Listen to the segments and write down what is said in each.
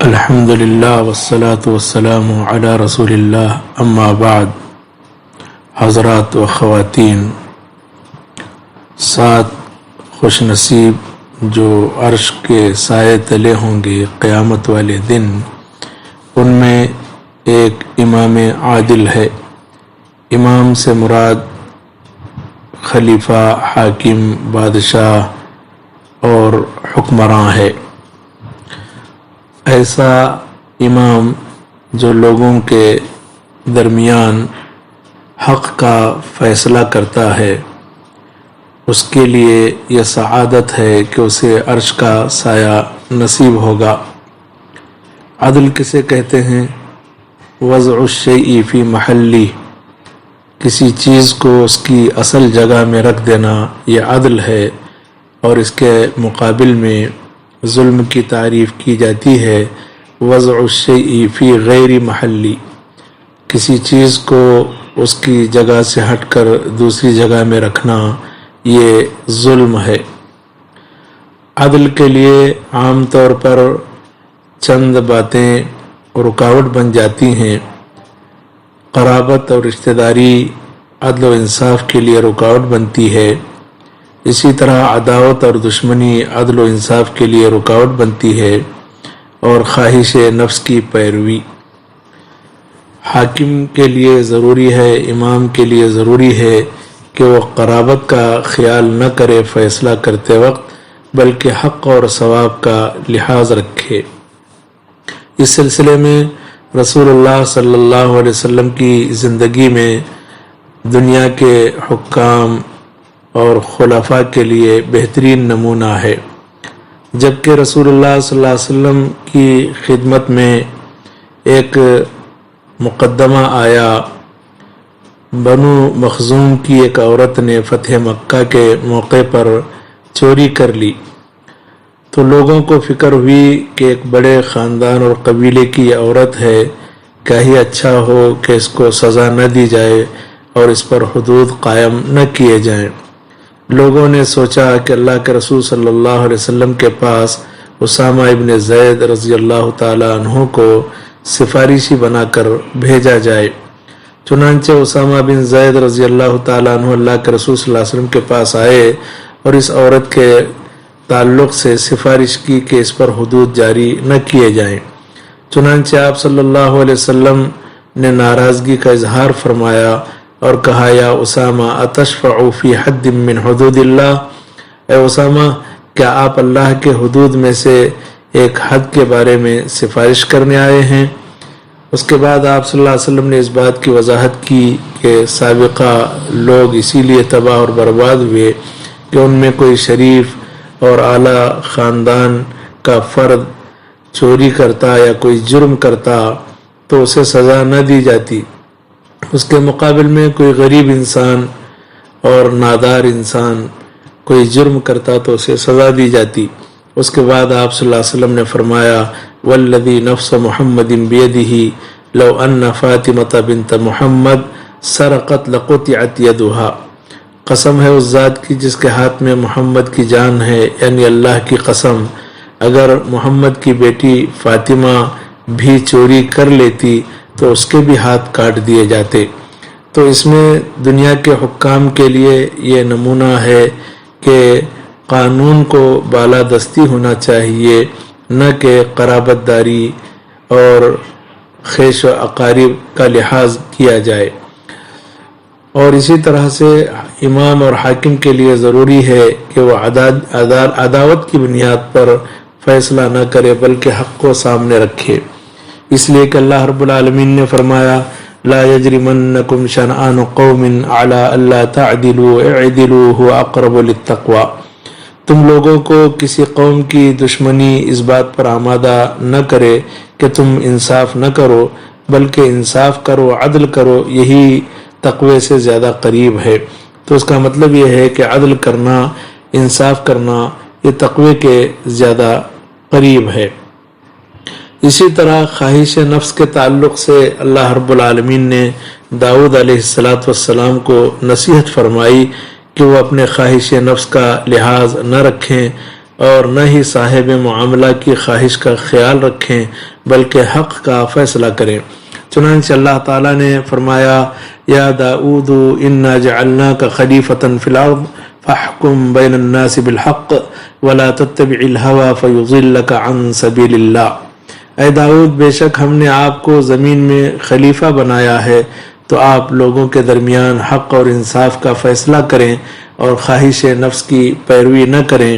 الحمد للہ والصلاة والسلام علی رسول اللہ اما بعد. حضرات و خواتین، 7 خوش نصیب جو عرش کے سائے تلے ہوں گے قیامت والے دن، ان میں ایک امام عادل ہے. امام سے مراد خلیفہ، حاکم، بادشاہ اور حکمراں ہے. ایسا امام جو لوگوں کے درمیان حق کا فیصلہ کرتا ہے، اس کے لیے یہ سعادت ہے کہ اسے عرش کا سایہ نصیب ہوگا. عدل کسے کہتے ہیں؟ وضع الشیء فی محلی، کسی چیز کو اس کی اصل جگہ میں رکھ دینا، یہ عدل ہے. اور اس کے مقابل میں ظلم کی تعریف کی جاتی ہے وضع الشیء فی غیر محلی، کسی چیز کو اس کی جگہ سے ہٹ کر دوسری جگہ میں رکھنا، یہ ظلم ہے. عدل کے لیے عام طور پر چند باتیں رکاوٹ بن جاتی ہیں. قرابت اور رشتہ داری عدل و انصاف کے لیے رکاوٹ بنتی ہے. اسی طرح عداوت اور دشمنی عدل و انصاف کے لیے رکاوٹ بنتی ہے، اور خواہش نفس کی پیروی. حاکم کے لیے ضروری ہے، امام کے لیے ضروری ہے کہ وہ قرابت کا خیال نہ کرے فیصلہ کرتے وقت، بلکہ حق اور ثواب کا لحاظ رکھے. اس سلسلے میں رسول اللہ صلی اللہ علیہ وسلم کی زندگی میں دنیا کے حکام اور خلفاء کے لیے بہترین نمونہ ہے. جبکہ رسول اللہ صلی اللہ علیہ وسلم کی خدمت میں ایک مقدمہ آیا. بنو مخزوم کی ایک عورت نے فتح مکہ کے موقع پر چوری کر لی، تو لوگوں کو فکر ہوئی کہ ایک بڑے خاندان اور قبیلے کی عورت ہے، کیا ہی اچھا ہو کہ اس کو سزا نہ دی جائے اور اس پر حدود قائم نہ کیے جائیں. لوگوں نے سوچا کہ اللہ کے رسول صلی اللہ علیہ وسلم کے پاس اسامہ ابن زید رضی اللہ تعالی عنہ کو سفارشی بنا کر بھیجا جائے. چنانچہ اسامہ بن زید رضی اللہ تعالی عنہ اللہ کے رسول صلی اللہ علیہ وسلم کے پاس آئے اور اس عورت کے تعلق سے سفارش کی کہ اس پر حدود جاری نہ کیے جائیں. چنانچہ آپ صلی اللہ علیہ وسلم نے ناراضگی کا اظہار فرمایا اور کہا، یا اسامہ اتشفع فی حد من حدود اللہ، اے اسامہ کیا آپ اللہ کے حدود میں سے ایک حد کے بارے میں سفارش کرنے آئے ہیں؟ اس کے بعد آپ صلی اللہ علیہ وسلم نے اس بات کی وضاحت کی کہ سابقہ لوگ اسی لیے تباہ اور برباد ہوئے کہ ان میں کوئی شریف اور اعلیٰ خاندان کا فرد چوری کرتا یا کوئی جرم کرتا تو اسے سزا نہ دی جاتی، اس کے مقابل میں کوئی غریب انسان اور نادار انسان کوئی جرم کرتا تو اسے سزا دی جاتی. اس کے بعد آپ صلی اللہ علیہ وسلم نے فرمایا، والذی نفس محمد بیدہ لو ان فاطمۃ بنت محمد سرقت لقطعت یدہا، قسم ہے اس ذات کی جس کے ہاتھ میں محمد کی جان ہے، یعنی اللہ کی قسم، اگر محمد کی بیٹی فاطمہ بھی چوری کر لیتی تو اس کے بھی ہاتھ کاٹ دیے جاتے. تو اس میں دنیا کے حکام کے لیے یہ نمونہ ہے کہ قانون کو بالادستی ہونا چاہیے، نہ کہ قرابت داری اور خیش و اقارب کا لحاظ کیا جائے. اور اسی طرح سے امام اور حاکم کے لیے ضروری ہے کہ وہ عداوت کی بنیاد پر فیصلہ نہ کرے بلکہ حق کو سامنے رکھے. اس لیے کہ اللہ رب العالمین نے فرمایا، لا یجرمنکم شنآن قوم علی الا تعدلوا اعدلوا هو اقرب للتقوی، تم لوگوں کو کسی قوم کی دشمنی اس بات پر آمادہ نہ کرے کہ تم انصاف نہ کرو، بلکہ انصاف کرو، عدل کرو، یہی تقوی سے زیادہ قریب ہے. تو اس کا مطلب یہ ہے کہ عدل کرنا، انصاف کرنا، یہ تقوی کے زیادہ قریب ہے. اسی طرح خواہش نفس کے تعلق سے اللہ رب العالمین نے داؤد علیہ السلام کو نصیحت فرمائی کہ وہ اپنے خواہش نفس کا لحاظ نہ رکھیں اور نہ ہی صاحب معاملہ کی خواہش کا خیال رکھیں بلکہ حق کا فیصلہ کریں۔ چنانچہ اللہ تعالیٰ نے فرمایا یا داؤد انا جعلناک خلیفۃ فی الارض فاحکم بین الناس بالحق ولا تتبع الہوی فیضلک عن سبیل اللہ۔ اے داؤد، بے شک ہم نے آپ کو زمین میں خلیفہ بنایا ہے تو آپ لوگوں کے درمیان حق اور انصاف کا فیصلہ کریں اور خواہش نفس کی پیروی نہ کریں۔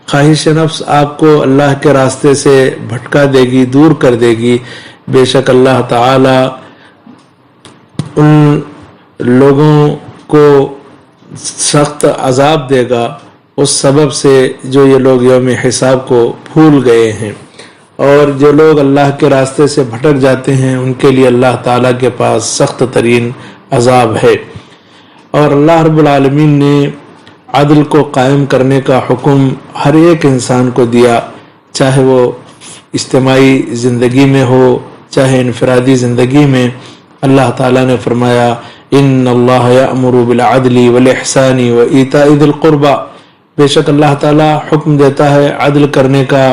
خواہش نفس آپ کو اللہ کے راستے سے بھٹکا دے گی، دور کر دے گی۔ بے شک اللہ تعالی ان لوگوں کو سخت عذاب دے گا اس سبب سے جو یہ لوگ یوم حساب کو بھول گئے ہیں، اور جو لوگ اللہ کے راستے سے بھٹک جاتے ہیں ان کے لیے اللہ تعالیٰ کے پاس سخت ترین عذاب ہے۔ اور اللہ رب العالمین نے عدل کو قائم کرنے کا حکم ہر ایک انسان کو دیا، چاہے وہ اجتماعی زندگی میں ہو چاہے انفرادی زندگی میں۔ اللہ تعالیٰ نے فرمایا ان اللہ یأمر بالعدل والاحسان وایتاء ذی القربى، بے شک اللہ تعالیٰ حکم دیتا ہے عدل کرنے کا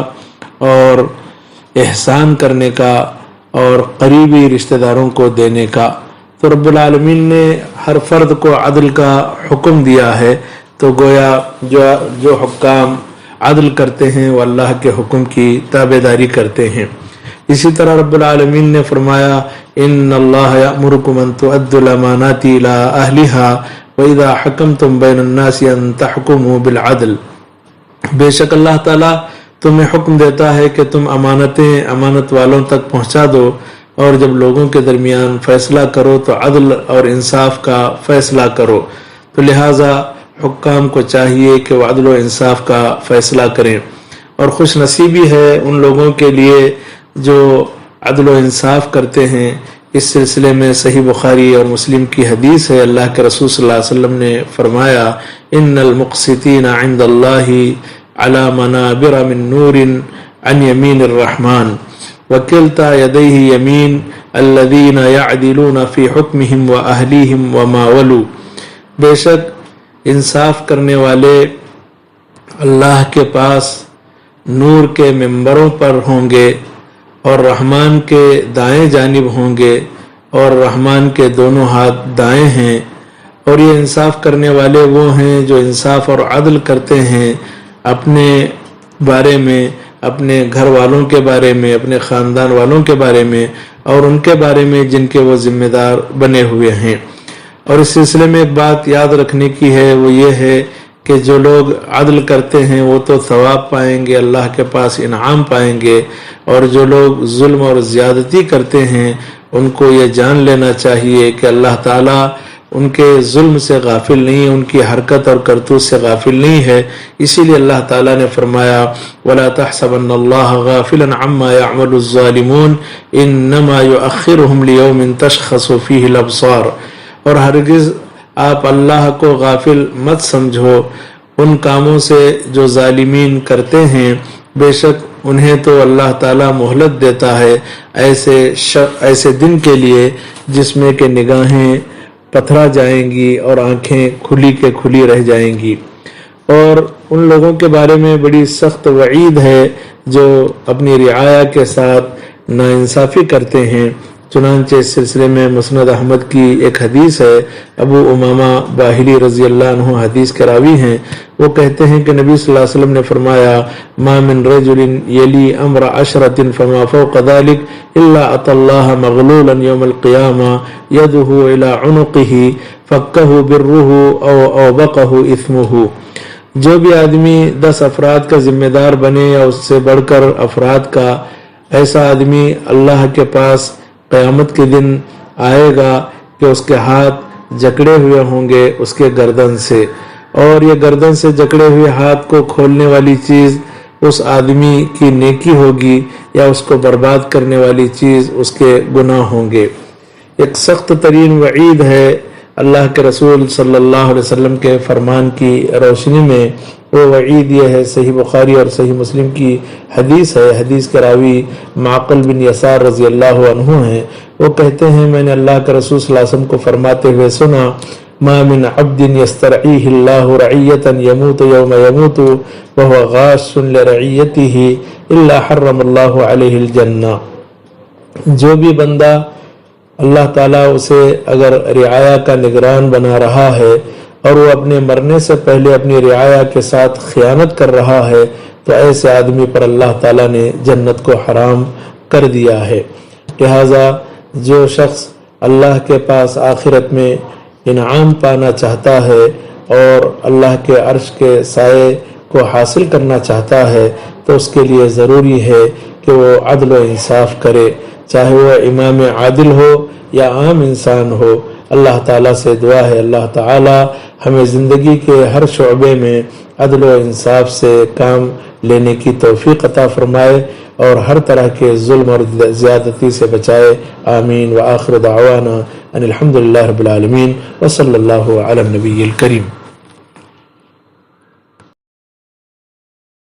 اور احسان کرنے کا اور قریبی رشتہ داروں کو دینے کا۔ تو رب العالمین نے ہر فرد کو عدل کا حکم دیا ہے، تو گویا جو حکام عدل کرتے ہیں وہ اللہ کے حکم کی تابعداری کرتے ہیں۔ اسی طرح رب العالمین نے فرمایا ان اللہ یأمرکم ان تؤدوا الامانات الی اہلہا وَإِذَا حَكَمْتُمْ بَيْنَ النَّاسِ أَن تَحْكُمُوا بِالْعَدْلِ، بے شک اللہ تعالیٰ تمہیں حکم دیتا ہے کہ تم امانتیں امانت والوں تک پہنچا دو، اور جب لوگوں کے درمیان فیصلہ کرو تو عدل اور انصاف کا فیصلہ کرو۔ تو لہٰذا حکام کو چاہیے کہ وہ عدل و انصاف کا فیصلہ کریں، اور خوش نصیبی ہے ان لوگوں کے لیے جو عدل و انصاف کرتے ہیں۔ اس سلسلے میں صحیح بخاری اور مسلم کی حدیث ہے، اللہ کے رسول صلی اللہ علیہ وسلم نے فرمایا ان المقسطین عند اللہ علی منابر من نور عن یمین الرحمن وکلتا یدیہ یمین الذین یعدلون فی حکمہم واہلیہم وما ولوا، بے شک انصاف کرنے والے اللہ کے پاس نور کے ممبروں پر ہوں گے اور رحمان کے دائیں جانب ہوں گے، اور رحمان کے دونوں ہاتھ دائیں ہیں۔ اور یہ انصاف کرنے والے وہ ہیں جو انصاف اور عدل کرتے ہیں اپنے بارے میں، اپنے گھر والوں کے بارے میں، اپنے خاندان والوں کے بارے میں، اور ان کے بارے میں جن کے وہ ذمہ دار بنے ہوئے ہیں۔ اور اس سلسلے میں ایک بات یاد رکھنے کی ہے، وہ یہ ہے کہ جو لوگ عدل کرتے ہیں وہ تو ثواب پائیں گے، اللہ کے پاس انعام پائیں گے، اور جو لوگ ظلم اور زیادتی کرتے ہیں ان کو یہ جان لینا چاہیے کہ اللہ تعالیٰ ان کے ظلم سے غافل نہیں، ان کی حرکت اور کرتوت سے غافل نہیں ہے۔ اسی لیے اللہ تعالیٰ نے فرمایا وَلَا تَحْسَبَنَّ اللَّهَ غَافِلًا عَمَّا يَعْمَلُ الظَّالِمُونَ إِنَّمَا يُؤَخِّرُهُمْ لِيَوْمٍ تَشْخَصُ فِيهِ الْأَبْصَارُ، اور ہرگز آپ اللہ کو غافل مت سمجھو ان کاموں سے جو ظالمین کرتے ہیں، بے شک انہیں تو اللہ تعالیٰ مہلت دیتا ہے ایسے دن کے لیے جس میں کہ نگاہیں پتھرا جائیں گی اور آنکھیں کھلی کے کھلی رہ جائیں گی۔ اور ان لوگوں کے بارے میں بڑی سخت وعید ہے جو اپنی رعایا کے ساتھ ناانصافی کرتے ہیں۔ چنانچہ اس سلسلے میں مسند احمد کی ایک حدیث ہے، ابو امامہ باہلی رضی اللہ عنہ حدیث کے راوی ہیں، وہ کہتے ہیں کہ نبی صلی اللہ علیہ وسلم نے فرمایا ما من رجل یلی امر عشرۃ فما فوق ذلك الا اتى الله مغلولا يوم القيامة يده الى عنقه فكه بره او اوبقه اثمه، جو بھی آدمی 10 افراد کا ذمہ دار بنے یا اس سے بڑھ کر افراد کا، ایسا آدمی اللہ کے پاس قیامت کے دن آئے گا کہ اس کے ہاتھ جکڑے ہوئے ہوں گے اس کے گردن سے، اور یہ گردن سے جکڑے ہوئے ہاتھ کو کھولنے والی چیز اس آدمی کی نیکی ہوگی، یا اس کو برباد کرنے والی چیز اس کے گناہ ہوں گے۔ ایک سخت ترین وعید ہے اللہ کے رسول صلی اللہ علیہ وسلم کے فرمان کی روشنی میں۔ وہ وعید یہ ہے، صحیح بخاری اور صحیح مسلم کی حدیث ہے، حدیث کے راوی معقل بن یسار رضی اللہ عنہ ہیں، وہ کہتے ہیں میں نے اللہ کے رسول صلی اللہ علیہ وسلم کو فرماتے ہوئے سنا ما من عبد يسترعيه الله رعية يموت يوم يموت وهو غاش لرعيته إلا حرم الله عليه الجنة. جو بھی بندہ اللہ تعالیٰ اسے اگر رعایا کا نگران بنا رہا ہے اور وہ اپنے مرنے سے پہلے اپنی رعایا کے ساتھ خیانت کر رہا ہے تو ایسے آدمی پر اللہ تعالیٰ نے جنت کو حرام کر دیا ہے. لہذا جو شخص اللہ کے پاس آخرت میں انعام پانا چاہتا ہے اور اللہ کے عرش کے سائے کو حاصل کرنا چاہتا ہے تو اس کے لیے ضروری ہے کہ وہ عدل و انصاف کرے، چاہے وہ امام عادل ہو یا عام انسان ہو. اللہ تعالیٰ سے دعا ہے اللہ تعالیٰ ہمیں زندگی کے ہر شعبے میں عدل و انصاف سے کام لینے کی توفیق عطا فرمائے اور ہر طرح کے ظلم اور زیادتی سے بچائے. آمین. وآخر دعوانا ان الحمد للہ رب العالمین وصلی اللہ علی النبی الکریم.